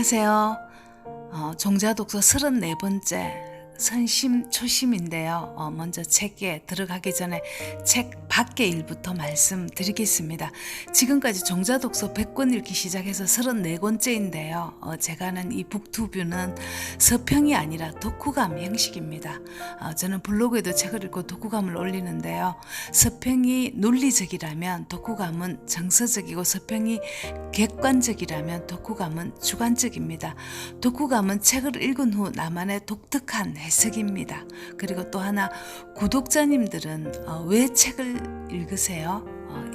안녕하세요. 종자독서 34번째 선심초심인데요. 먼저 책에 들어가기 전에 책 밖의 일부터 말씀드리겠습니다. 지금까지 종자독서 100권 읽기 시작해서 34권째인데요. 제가 하는 이 북투뷰는 서평이 아니라 독후감 형식입니다. 저는 블로그에도 책을 읽고 독후감을 올리는데요. 서평이 논리적이라면 독후감은 정서적이고 서평이 객관적이라면 독후감은 주관적입니다. 독후감은 책을 읽은 후 나만의 독특한 해석입니다. 그리고 또 하나, 구독자님들은 왜 책을 읽으세요?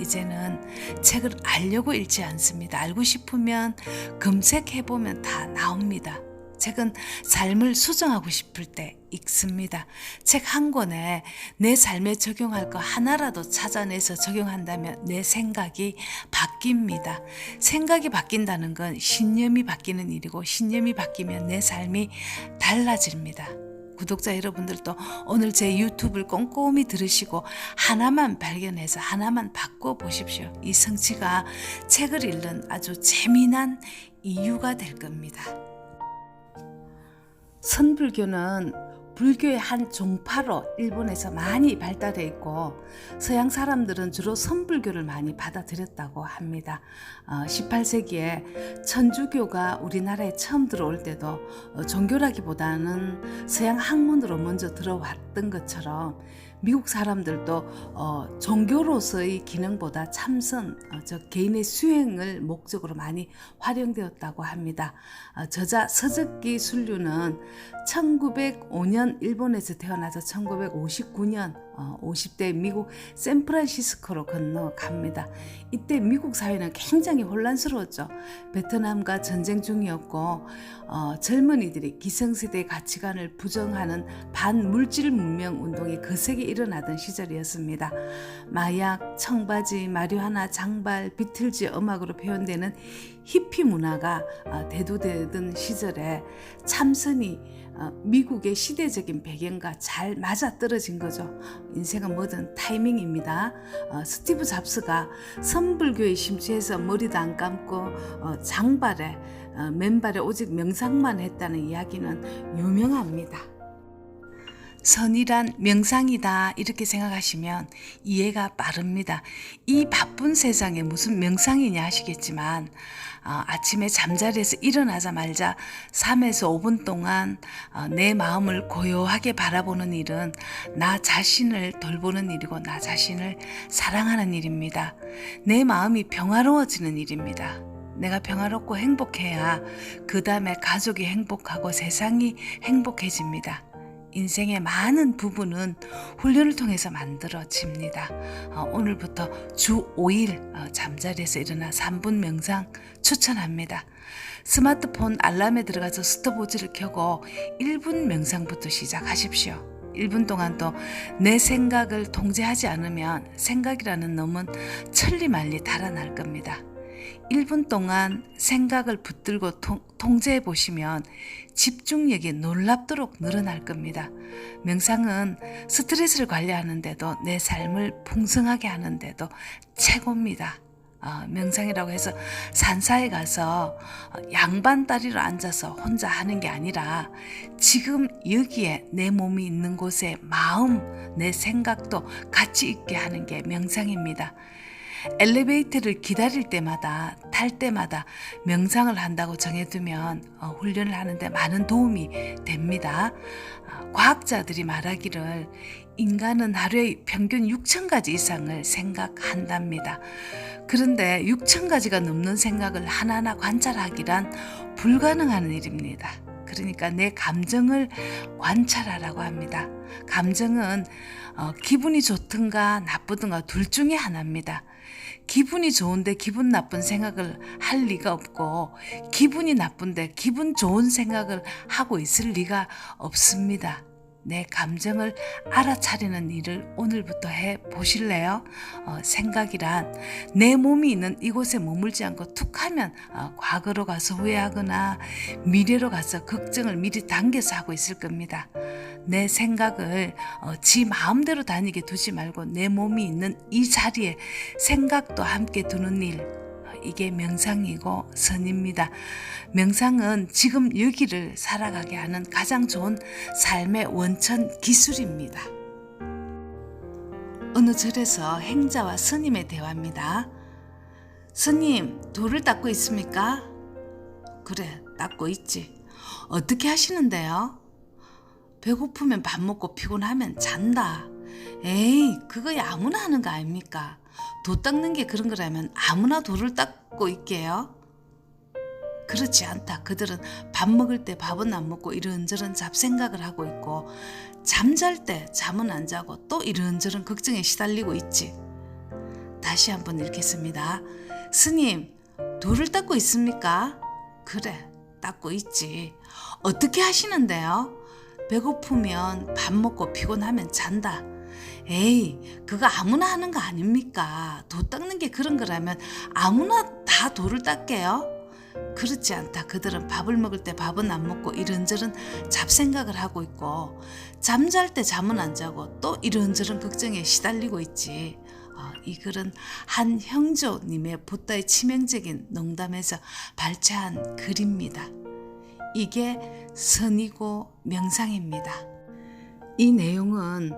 이제는 책을 알려고 읽지 않습니다. 알고 싶으면 검색해보면 다 나옵니다. 책은 삶을 수정하고 싶을 때 읽습니다. 책 한 권에 내 삶에 적용할 거 하나라도 찾아내서 적용한다면 내 생각이 바뀝니다. 생각이 바뀐다는 건 신념이 바뀌는 일이고, 신념이 바뀌면 내 삶이 달라집니다. 구독자 여러분들도 오늘 제 유튜브를 꼼꼼히 들으시고 하나만 발견해서 하나만 바꿔보십시오. 이 성취가 책을 읽는 아주 재미난 이유가 될 겁니다. 선불교는 불교의 한 종파로 일본에서 많이 발달해 있고, 서양 사람들은 주로 선불교를 많이 받아들였다고 합니다. 18세기에 천주교가 우리나라에 처음 들어올 때도 종교라기보다는 서양 학문으로 먼저 들어왔던 것처럼, 미국 사람들도 종교로서의 기능보다 참선, 개인의 수행을 목적으로 많이 활용되었다고 합니다. 저자 서적기 순류는 1905년 일본에서 태어나서 1959년 50대 미국 샌프란시스코로 건너갑니다. 이때 미국 사회는 굉장히 혼란스러웠죠. 베트남과 전쟁 중이었고, 젊은이들이 기성세대의 가치관을 부정하는 반물질 문명 운동이 거세게 일어나던 시절이었습니다. 마약, 청바지, 마리화나, 장발, 비틀즈 음악으로 표현되는 히피 문화가 대두되던 시절에 참선이 미국의 시대적인 배경과 잘 맞아떨어진 거죠. 인생은 뭐든 타이밍입니다. 스티브 잡스가 선불교에 심취해서 머리도 안 감고 장발에 맨발에 오직 명상만 했다는 이야기는 유명합니다. 선이란 명상이다 이렇게 생각하시면 이해가 빠릅니다. 이 바쁜 세상에 무슨 명상이냐 하시겠지만, 아침에 잠자리에서 일어나자마자 3에서 5분 동안 내 마음을 고요하게 바라보는 일은 나 자신을 돌보는 일이고, 나 자신을 사랑하는 일입니다. 내 마음이 평화로워지는 일입니다. 내가 평화롭고 행복해야 그 다음에 가족이 행복하고 세상이 행복해집니다. 인생의 많은 부분은 훈련을 통해서 만들어집니다. 오늘부터 주 5일 잠자리에서 일어나 3분 명상 추천합니다. 스마트폰 알람에 들어가서 스톱워치를 켜고 1분 명상부터 시작하십시오. 1분 동안 또 내 생각을 통제하지 않으면 생각이라는 놈은 천리말리 달아날 겁니다. 1분 동안 생각을 붙들고 통제해 보시면 집중력이 놀랍도록 늘어날 겁니다. 명상은 스트레스를 관리하는데도 내 삶을 풍성하게 하는데도 최고입니다. 명상이라고 해서 산사에 가서 양반다리로 앉아서 혼자 하는 게 아니라 지금 여기에 내 몸이 있는 곳에 마음, 내 생각도 같이 있게 하는 게 명상입니다. 엘리베이터를 기다릴 때마다, 탈 때마다 명상을 한다고 정해두면 훈련을 하는데 많은 도움이 됩니다. 과학자들이 말하기를 인간은 하루에 평균 6,000가지 이상을 생각한답니다. 그런데 6,000가지가 넘는 생각을 하나하나 관찰하기란 불가능한 일입니다. 그러니까 내 감정을 관찰하라고 합니다. 감정은 기분이 좋든가 나쁘든가 둘 중에 하나입니다. 기분이 좋은데 기분 나쁜 생각을 할 리가 없고, 기분이 나쁜데 기분 좋은 생각을 하고 있을 리가 없습니다. 내 감정을 알아차리는 일을 오늘부터 해 보실래요? 생각이란 내 몸이 있는 이곳에 머물지 않고 툭 하면 과거로 가서 후회하거나 미래로 가서 걱정을 미리 당겨서 하고 있을 겁니다. 내 생각을 지 마음대로 다니게 두지 말고 내 몸이 있는 이 자리에 생각도 함께 두는 일, 이게 명상이고 선입니다. 명상은 지금 여기를 살아가게 하는 가장 좋은 삶의 원천 기술입니다. 어느 절에서 행자와 스님의 대화입니다. 스님, 돌을 닦고 있습니까? 그래, 닦고 있지. 어떻게 하시는데요? 배고프면 밥 먹고 피곤하면 잔다. 에이, 그거야 아무나 하는 거 아닙니까? 도 닦는 게 그런 거라면 아무나 돌을 닦고 있게요? 그렇지 않다. 그들은 밥 먹을 때 밥은 안 먹고 이런저런 잡생각을 하고 있고, 잠잘 때 잠은 안 자고 또 이런저런 걱정에 시달리고 있지. 다시 한번 읽겠습니다. 스님, 돌을 닦고 있습니까? 그래, 닦고 있지. 어떻게 하시는데요? 배고프면 밥 먹고 피곤하면 잔다. 에이, 그거 아무나 하는 거 아닙니까? 도 닦는 게 그런 거라면 아무나 다 돌을 닦게요? 그렇지 않다. 그들은 밥을 먹을 때 밥은 안 먹고 이런저런 잡생각을 하고 있고, 잠잘 때 잠은 안 자고 또 이런저런 걱정에 시달리고 있지. 이 글은 한 형조님의 보따의 치명적인 농담에서 발췌한 글입니다. 이게 선이고 명상입니다. 이 내용은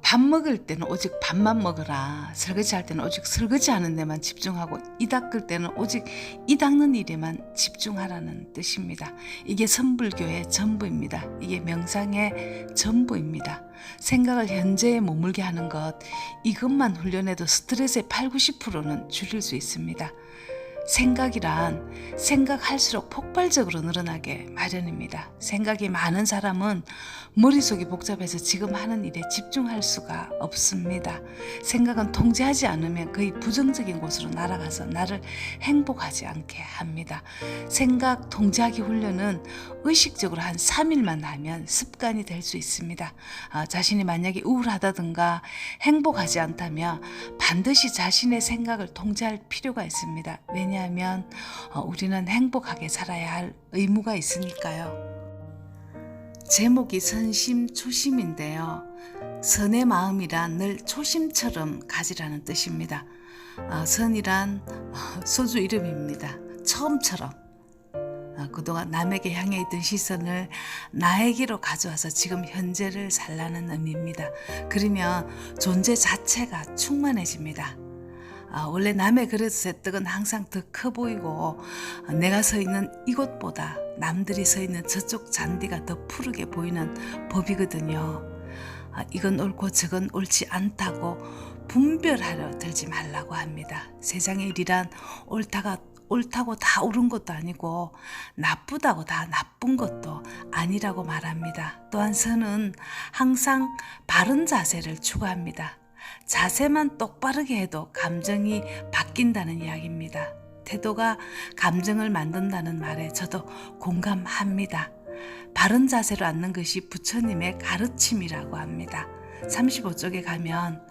밥 먹을 때는 오직 밥만 먹어라. 설거지할 때는 오직 설거지하는 데만 집중하고, 이 닦을 때는 오직 이 닦는 일에만 집중하라는 뜻입니다. 이게 선불교의 전부입니다. 이게 명상의 전부입니다. 생각을 현재에 머물게 하는 것, 이것만 훈련해도 스트레스의 80~90%는 줄일 수 있습니다. 생각이란 생각할수록 폭발적으로 늘어나게 마련입니다. 생각이 많은 사람은 머릿속이 복잡해서 지금 하는 일에 집중할 수가 없습니다. 생각은 통제하지 않으면 거의 부정적인 곳으로 날아가서 나를 행복하지 않게 합니다. 생각 통제하기 훈련은 의식적으로 한 3일만 하면 습관이 될 수 있습니다. 자신이 만약에 우울하다든가 행복하지 않다면 반드시 자신의 생각을 통제할 필요가 있습니다. 왜냐하면 우리는 행복하게 살아야 할 의무가 있으니까요. 제목이 선심초심인데요. 선의 마음이란 늘 초심처럼 가지라는 뜻입니다. 선이란 소주 이름입니다. 처음처럼. 그동안 남에게 향해 있던 시선을 나에게로 가져와서 지금 현재를 살라는 의미입니다. 그러면 존재 자체가 충만해집니다. 원래 남의 그릇의 떡은 항상 더 커 보이고, 내가 서 있는 이곳보다 남들이 서 있는 저쪽 잔디가 더 푸르게 보이는 법이거든요. 이건 옳고 저건 옳지 않다고 분별하려 들지 말라고 합니다. 세상의 일이란 옳다고 다 옳은 것도 아니고 나쁘다고 다 나쁜 것도 아니라고 말합니다. 또한 선은 항상 바른 자세를 추구합니다. 자세만 똑바르게 해도 감정이 바뀐다는 이야기입니다. 태도가 감정을 만든다는 말에 저도 공감합니다. 바른 자세로 앉는 것이 부처님의 가르침이라고 합니다. 35쪽에 가면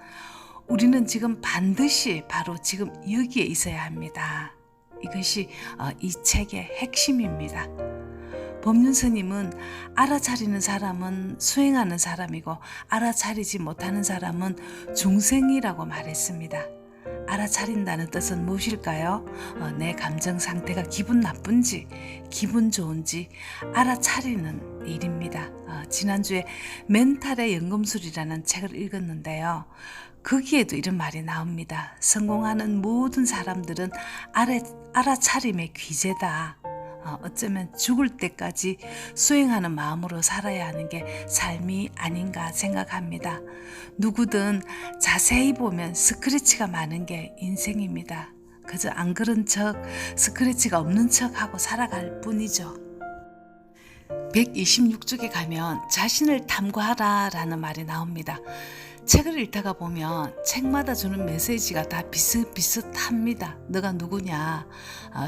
우리는 지금 반드시 바로 지금 여기에 있어야 합니다. 이것이 이 책의 핵심입니다. 법륜 스님은 알아차리는 사람은 수행하는 사람이고, 알아차리지 못하는 사람은 중생이라고 말했습니다. 알아차린다는 뜻은 무엇일까요? 내 감정 상태가 기분 나쁜지 기분 좋은지 알아차리는 일입니다. 지난주에 멘탈의 연금술이라는 책을 읽었는데요. 거기에도 이런 말이 나옵니다. 성공하는 모든 사람들은 알아차림의 귀재다. 어쩌면 죽을 때까지 수행하는 마음으로 살아야 하는 게 삶이 아닌가 생각합니다. 누구든 자세히 보면 스크래치가 많은 게 인생입니다. 그저 안 그런 척, 스크래치가 없는 척하고 살아갈 뿐이죠. 126쪽에 가면 자신을 탐구하라 라는 말이 나옵니다. 책을 읽다가 보면 책마다 주는 메시지가 다 비슷비슷합니다. 너가 누구냐?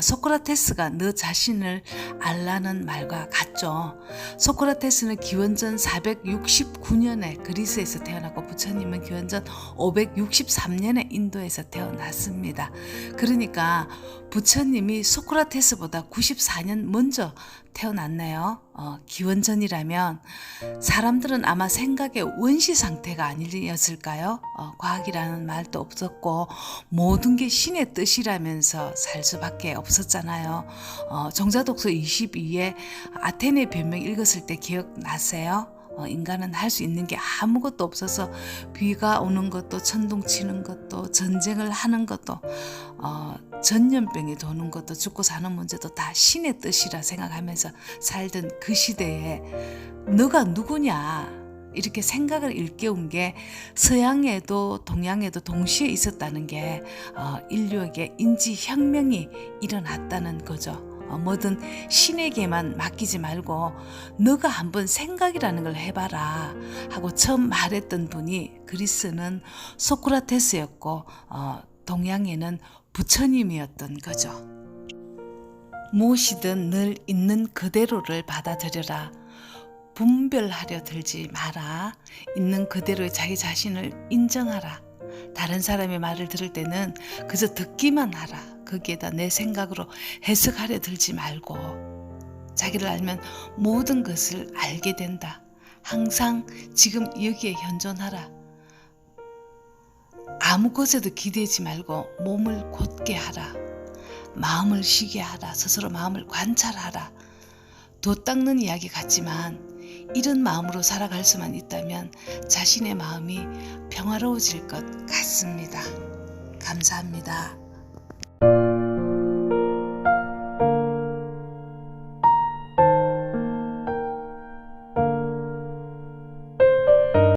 소크라테스가 너 자신을 알라는 말과 같죠. 소크라테스는 기원전 469년에 그리스에서 태어났고, 부처님은 기원전 563년에 인도에서 태어났습니다. 그러니까 부처님이 소크라테스보다 94년 먼저 태어났네요. 기원전이라면 사람들은 아마 생각의 원시 상태가 아니었을까요? 과학이라는 말도 없었고 모든 게 신의 뜻이라면서 살 수밖에 없었잖아요. 정자독서 22에 아테네 변명 읽었을 때 기억나세요? 인간은 할 수 있는 게 아무것도 없어서 비가 오는 것도 천둥 치는 것도 전쟁을 하는 것도 전염병이 도는 것도 죽고 사는 문제도 다 신의 뜻이라 생각하면서 살던 그 시대에 너가 누구냐 이렇게 생각을 일깨운 게 서양에도 동양에도 동시에 있었다는 게 인류에게 인지혁명이 일어났다는 거죠. 뭐든 신에게만 맡기지 말고 너가 한번 생각이라는 걸 해봐라 하고 처음 말했던 분이 그리스는 소크라테스였고 동양에는 부처님이었던 거죠. 무엇이든 늘 있는 그대로를 받아들여라. 분별하려 들지 마라. 있는 그대로의 자기 자신을 인정하라. 다른 사람의 말을 들을 때는 그저 듣기만 하라. 거기에다 내 생각으로 해석하려 들지 말고 자기를 알면 모든 것을 알게 된다. 항상 지금 여기에 현존하라. 아무 것에도 기대지 말고 몸을 곧게 하라. 마음을 쉬게 하라. 스스로 마음을 관찰하라. 돛 닦는 이야기 같지만 이런 마음으로 살아갈 수만 있다면 자신의 마음이 평화로워질 것 같습니다. 감사합니다.